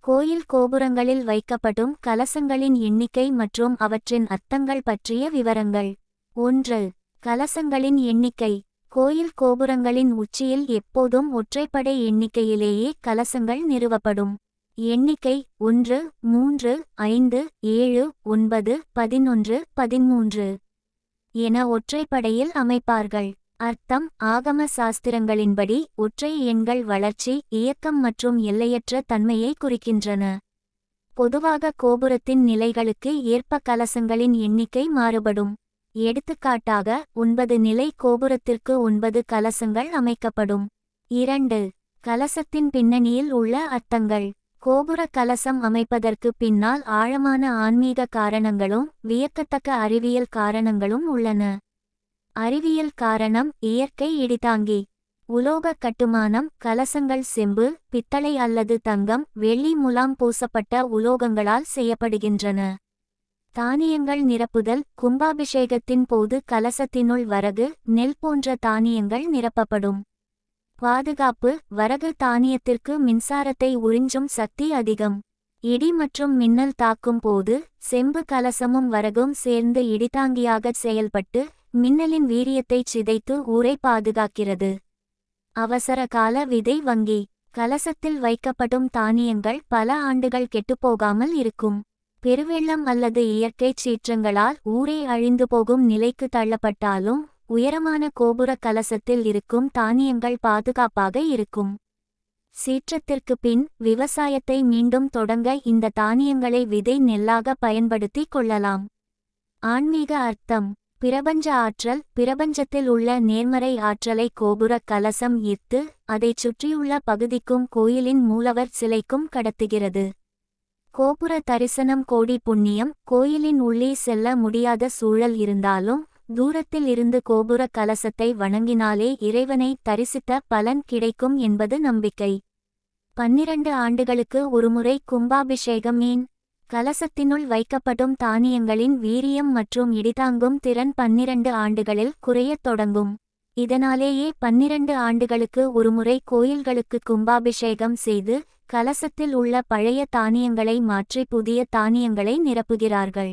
கோயில் கோபுரங்களில் வைக்கப்படும் கலசங்களின் எண்ணிக்கை மற்றும் அவற்றின் அர்த்தங்கள் பற்றிய விவரங்கள். 1. கலசங்களின் எண்ணிக்கை. கோயில் கோபுரங்களின் உச்சியில் எப்போதும் ஒற்றைப்படை எண்ணிக்கையிலேயே கலசங்கள் நிறுவப்படும். எண்ணிக்கை 1, 3, 5, 7, 9, 11, 13 என ஒற்றைப்படையில் அமைப்பார்கள். அர்த்தம். ஆகம சாஸ்திரங்களின்படி ஒற்றை எண்கள் வளர்ச்சி, இயக்கம் மற்றும் எல்லையற்ற தன்மையை குறிக்கின்றன. பொதுவாக கோபுரத்தின் நிலைகளுக்கு ஏற்ப கலசங்களின் எண்ணிக்கை மாறுபடும். எடுத்துக்காட்டாக 9 நிலை கோபுரத்திற்கு 9 கலசங்கள் அமைக்கப்படும். 2. கலசத்தின் பின்னணியில் உள்ள அர்த்தங்கள். கோபுர கலசம் அமைப்பதற்கு பின்னால் ஆழமான ஆன்மீக காரணங்களும் வியக்கத்தக்க அறிவியல் காரணங்களும் உள்ளன. அறிவியல் காரணம். இயற்கை இடிதாங்கி. உலோக கட்டுமானம். கலசங்கள் செம்பு, பித்தளை அல்லது தங்கம், வெள்ளி முலாம் பூசப்பட்ட உலோகங்களால் செய்யப்படுகின்றன. தானியங்கள் நிரப்புதல். கும்பாபிஷேகத்தின் போது கலசத்தினுள் வரகு, நெல் போன்ற தானியங்கள் நிரப்பப்படும். பாதுகாப்பு. வரகு தானியத்திற்கு மின்சாரத்தை உறிஞ்சும் சக்தி அதிகம். இடி மற்றும் மின்னல் தாக்கும் போது செம்பு கலசமும் வரகும் சேர்ந்து இடிதாங்கியாக செயல்பட்டு மின்னலின் வீரியத்தை சிதைத்து ஊரை பாதுகாக்கிறது. அவசர கால விதை வங்கி. கலசத்தில் வைக்கப்படும் தானியங்கள் பல ஆண்டுகள் கெட்டுப்போகாமல் இருக்கும். பெருவெள்ளம் அல்லது இயற்கை சீற்றங்களால் ஊரே அழிந்து போகும் நிலைக்கு தள்ளப்பட்டாலும் உயரமான கோபுர கலசத்தில் இருக்கும் தானியங்கள் பாதுகாப்பாக இருக்கும். சீற்றத்திற்கு பின் விவசாயத்தை மீண்டும் தொடங்க இந்த தானியங்களை விதை நெல்லாக பயன்படுத்தி கொள்ளலாம். ஆன்மீக அர்த்தம். பிரபஞ்ச ஆற்றல். பிரபஞ்சத்தில் உள்ள நேர்மறை ஆற்றலை கோபுர கலசம் ஈர்த்து அதைச் சுற்றியுள்ள பகுதிக்கும் கோயிலின் மூலவர் சிலைக்கும் கடத்துகிறது. கோபுர தரிசனம். கோடி புண்ணியம். கோயிலின் உள்ளே செல்ல முடியாத சூழல் இருந்தாலும் தூரத்தில் இருந்து கோபுர கலசத்தை வணங்கினாலே இறைவனை தரிசித்த பலன் கிடைக்கும் என்பது நம்பிக்கை. 12 ஆண்டுகளுக்கு ஒருமுறை கும்பாபிஷேகம். ஏன்? கலசத்தினுள் வைக்கப்படும் தானியங்களின் வீரியம் மற்றும் இடிதாங்கும் திறன் 12 ஆண்டுகளில் குறையத் தொடங்கும். இதனாலேயே 12 ஆண்டுகளுக்கு ஒருமுறை கோயில்களுக்கு கும்பாபிஷேகம் செய்து கலசத்தில் உள்ள பழைய தானியங்களை மாற்றி புதிய தானியங்களை நிரப்புகிறார்கள்.